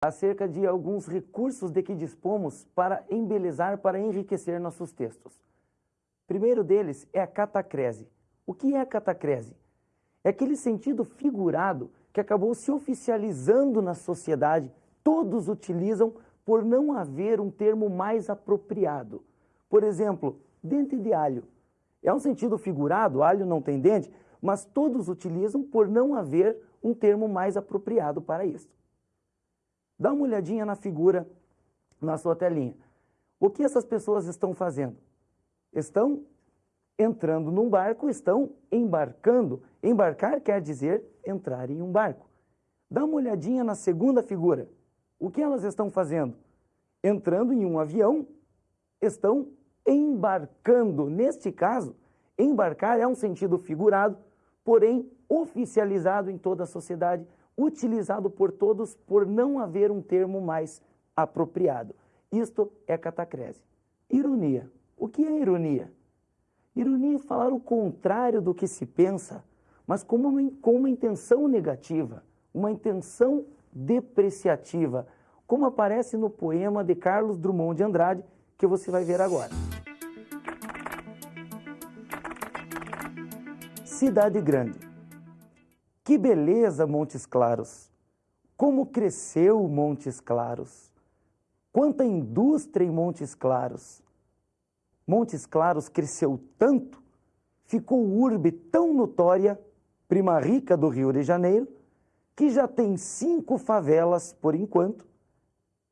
acerca de alguns recursos de que dispomos para embelezar, para enriquecer nossos textos. Primeiro deles é a catacrese. O que é a catacrese? É aquele sentido figurado que acabou se oficializando na sociedade, todos utilizam por não haver um termo mais apropriado. Por exemplo, dente de alho. É um sentido figurado, alho não tem dente, mas todos utilizam por não haver um termo mais apropriado para isso. Dá uma olhadinha na figura na sua telinha. O que essas pessoas estão fazendo? Estão entrando num barco, estão embarcando. Embarcar quer dizer entrar em um barco. Dá uma olhadinha na segunda figura. O que elas estão fazendo? Entrando em um avião, estão embarcando. Neste caso, embarcar é um sentido figurado, porém oficializado em toda a sociedade, utilizado por todos por não haver um termo mais apropriado. Isto é catacrese. Ironia. O que é ironia? Ironia é falar o contrário do que se pensa, mas com uma intenção negativa, uma intenção depreciativa, como aparece no poema de Carlos Drummond de Andrade, que você vai ver agora. Cidade Grande. Que beleza, Montes Claros! Como cresceu Montes Claros! Quanta indústria em Montes Claros! Montes Claros cresceu tanto, ficou urbe tão notória, prima rica do Rio de Janeiro, que já tem 5 favelas por enquanto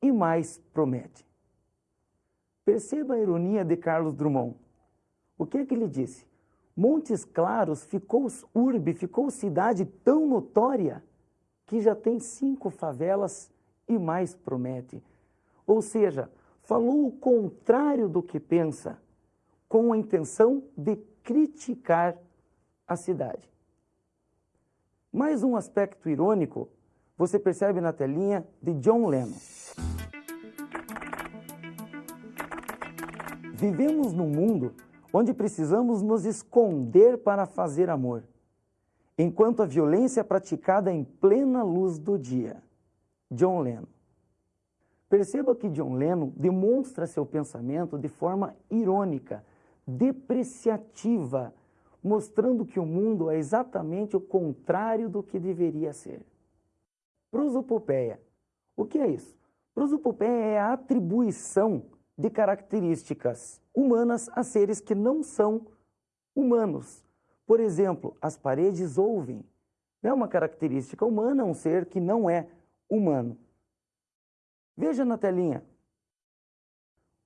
e mais promete. Perceba a ironia de Carlos Drummond. O que é que ele disse? Montes Claros ficou urbe, ficou cidade tão notória que já tem 5 favelas e mais promete. Ou seja, falou o contrário do que pensa, com a intenção de criticar a cidade. Mais um aspecto irônico você percebe na telinha de John Lennon. Vivemos num mundo onde precisamos nos esconder para fazer amor, enquanto a violência é praticada em plena luz do dia. John Lennon. Perceba que John Lennon demonstra seu pensamento de forma irônica, depreciativa, mostrando que o mundo é exatamente o contrário do que deveria ser. Prosopopeia. O que é isso? Prosopopeia é a atribuição de características humanas a seres que não são humanos. Por exemplo, as paredes ouvem. É uma característica humana, um ser que não é humano. Veja na telinha.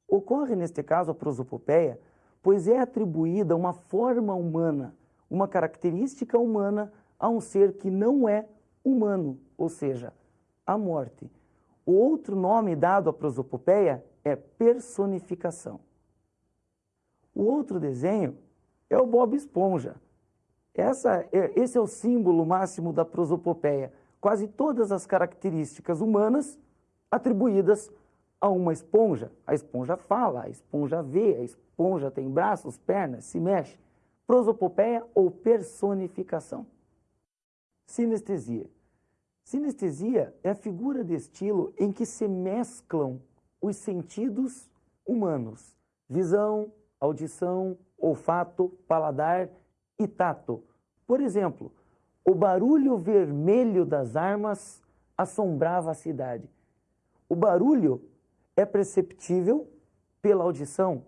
Ocorre, neste caso, a prosopopeia, pois é atribuída uma forma humana, uma característica humana a um ser que não é humano, ou seja, a morte. O outro nome dado à prosopopeia é personificação. O outro desenho é o Bob Esponja. Esse é o símbolo máximo da prosopopeia. Quase todas as características humanas atribuídas a uma esponja. A esponja fala, a esponja vê, a esponja tem braços, pernas, se mexe. Prosopopeia ou personificação. Sinestesia. Sinestesia é a figura de estilo em que se mesclam os sentidos humanos. Visão, audição, olfato, paladar e tato. Por exemplo, o barulho vermelho das armas assombrava a cidade. O barulho é perceptível pela audição,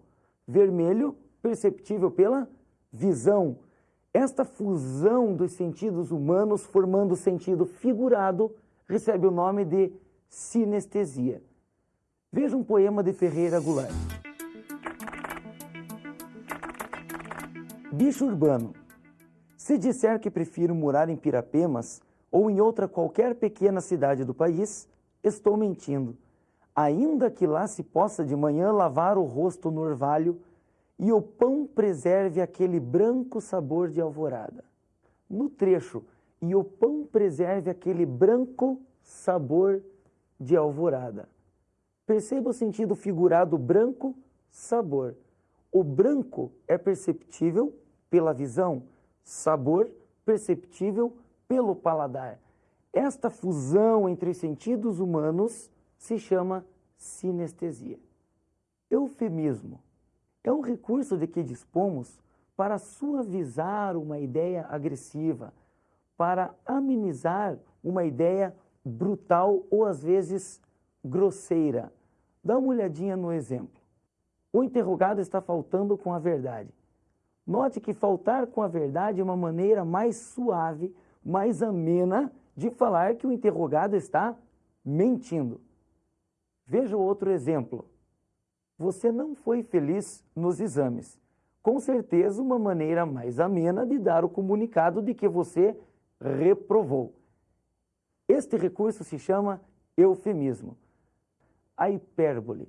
vermelho perceptível pela visão. Esta fusão dos sentidos humanos, formando o sentido figurado, recebe o nome de sinestesia. Veja um poema de Ferreira Goulart. Bicho urbano. Se disser que prefiro morar em Pirapemas ou em outra qualquer pequena cidade do país, estou mentindo. Ainda que lá se possa de manhã lavar o rosto no orvalho e o pão preserve aquele branco sabor de alvorada. No trecho, e o pão preserve aquele branco sabor de alvorada. Perceba o sentido figurado branco, sabor. O branco é perceptível pela visão, sabor perceptível pelo paladar. Esta fusão entre os sentidos humanos se chama sinestesia. Eufemismo é um recurso de que dispomos para suavizar uma ideia agressiva, para amenizar uma ideia brutal ou às vezes grosseira. Dá uma olhadinha no exemplo. O interrogado está faltando com a verdade. Note que faltar com a verdade é uma maneira mais suave, mais amena de falar que o interrogado está mentindo. Veja o outro exemplo. Você não foi feliz nos exames. Com certeza, uma maneira mais amena de dar o comunicado de que você reprovou. Este recurso se chama eufemismo. A hipérbole.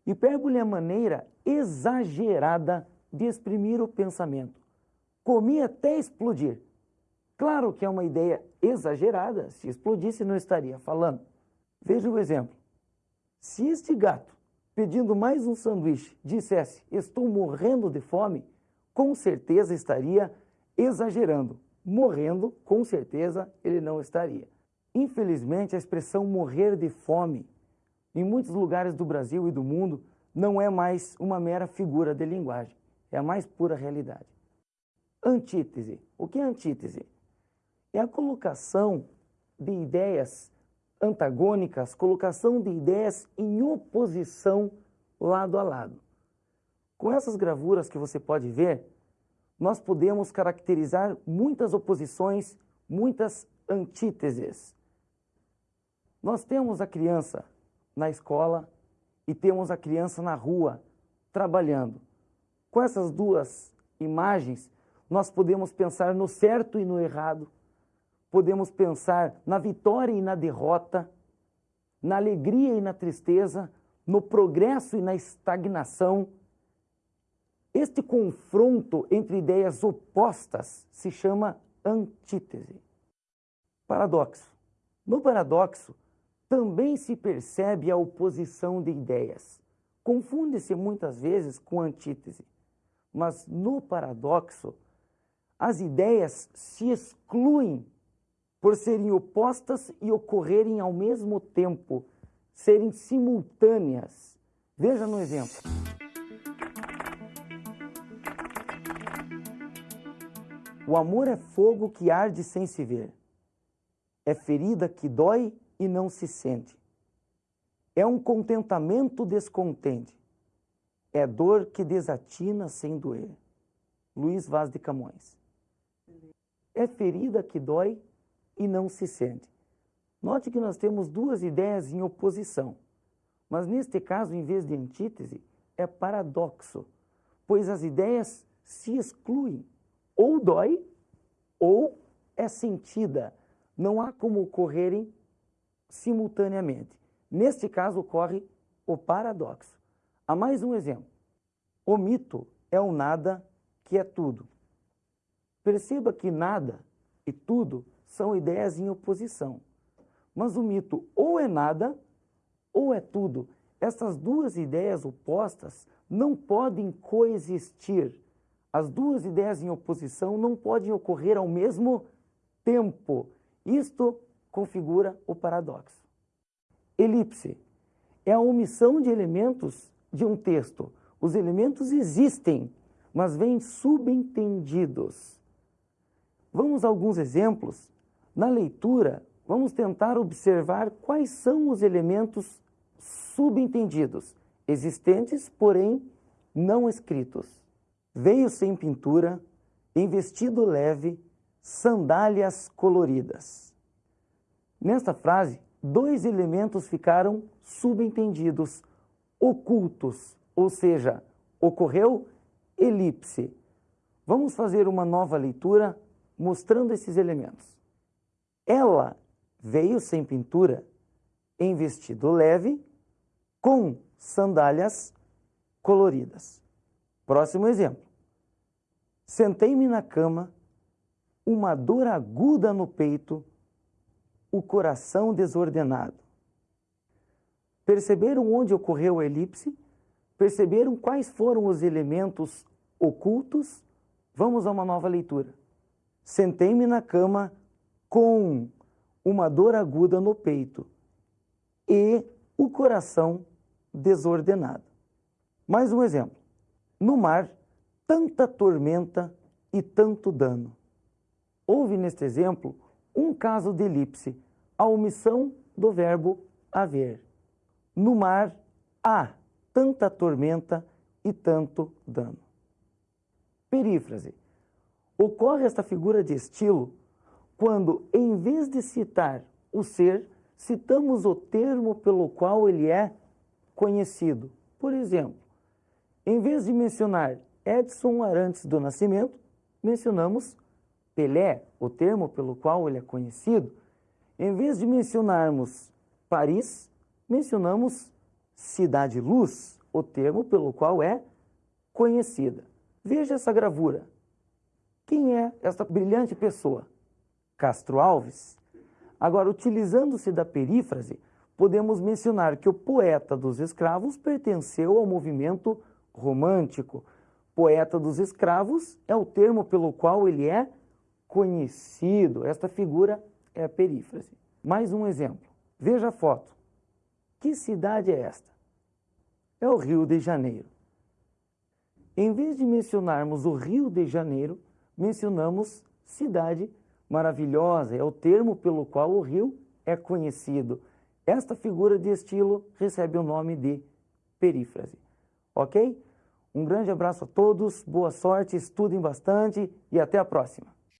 Hipérbole é a maneira exagerada de exprimir o pensamento. Comi até explodir. Claro que é uma ideia exagerada. Se explodisse, não estaria falando. Veja o exemplo. Se este gato, pedindo mais um sanduíche, dissesse, estou morrendo de fome, com certeza estaria exagerando. Morrendo, com certeza, ele não estaria. Infelizmente, a expressão morrer de fome, em muitos lugares do Brasil e do mundo, não é mais uma mera figura de linguagem. É a mais pura realidade. Antítese. O que é antítese? É a colocação de ideias antagônicas, colocação de ideias em oposição lado a lado. Com essas gravuras que você pode ver, nós podemos caracterizar muitas oposições, muitas antíteses. Nós temos a criança na escola e temos a criança na rua, trabalhando. Com essas duas imagens, nós podemos pensar no certo e no errado, podemos pensar na vitória e na derrota, na alegria e na tristeza, no progresso e na estagnação. Este confronto entre ideias opostas se chama antítese. Paradoxo. No paradoxo, também se percebe a oposição de ideias. Confunde-se muitas vezes com antítese, mas no paradoxo, as ideias se excluem por serem opostas e ocorrerem ao mesmo tempo, serem simultâneas. Veja no exemplo. O amor é fogo que arde sem se ver. É ferida que dói e não se sente. É um contentamento descontente. É dor que desatina sem doer. Luiz Vaz de Camões. É ferida que dói e não se sente. Note que nós temos duas ideias em oposição, mas neste caso, em vez de antítese, é paradoxo, pois as ideias se excluem. Ou dói, ou é sentida. Não há como ocorrerem simultaneamente. Neste caso, ocorre o paradoxo. Há mais um exemplo. O mito é o nada que é tudo. Perceba que nada e tudo são ideias em oposição. Mas o mito ou é nada ou é tudo. Essas duas ideias opostas não podem coexistir. As duas ideias em oposição não podem ocorrer ao mesmo tempo. Isto configura o paradoxo. Elipse é a omissão de elementos de um texto. Os elementos existem, mas vêm subentendidos. Vamos a alguns exemplos. Na leitura, vamos tentar observar quais são os elementos subentendidos, existentes, porém não escritos. Veio sem pintura, em vestido leve, sandálias coloridas. Nesta frase, dois elementos ficaram subentendidos, ocultos, ou seja, ocorreu elipse. Vamos fazer uma nova leitura mostrando esses elementos. Ela veio sem pintura, em vestido leve, com sandálias coloridas. Próximo exemplo. Sentei-me na cama, uma dor aguda no peito, o coração desordenado. Perceberam onde ocorreu a elipse? Perceberam quais foram os elementos ocultos? Vamos a uma nova leitura. Sentei-me na cama com uma dor aguda no peito e o coração desordenado. Mais um exemplo. No mar, tanta tormenta e tanto dano. Houve neste exemplo um caso de elipse, a omissão do verbo haver. No mar há tanta tormenta e tanto dano. Perífrase. Ocorre esta figura de estilo quando, em vez de citar o ser, citamos o termo pelo qual ele é conhecido. Por exemplo, em vez de mencionar Edson Arantes do Nascimento, mencionamos Pelé, o termo pelo qual ele é conhecido. Em vez de mencionarmos Paris, mencionamos Cidade Luz, o termo pelo qual é conhecida. Veja essa gravura. Quem é esta brilhante pessoa? Castro Alves. Agora, utilizando-se da perífrase, podemos mencionar que o poeta dos escravos pertenceu ao movimento romântico. Poeta dos escravos é o termo pelo qual ele é conhecido. Esta figura é a perífrase. Mais um exemplo. Veja a foto. Que cidade é esta? É o Rio de Janeiro. Em vez de mencionarmos o Rio de Janeiro, mencionamos cidade maravilhosa. É o termo pelo qual o rio é conhecido. Esta figura de estilo recebe o nome de perífrase. Ok? Um grande abraço a todos, boa sorte, estudem bastante e até a próxima.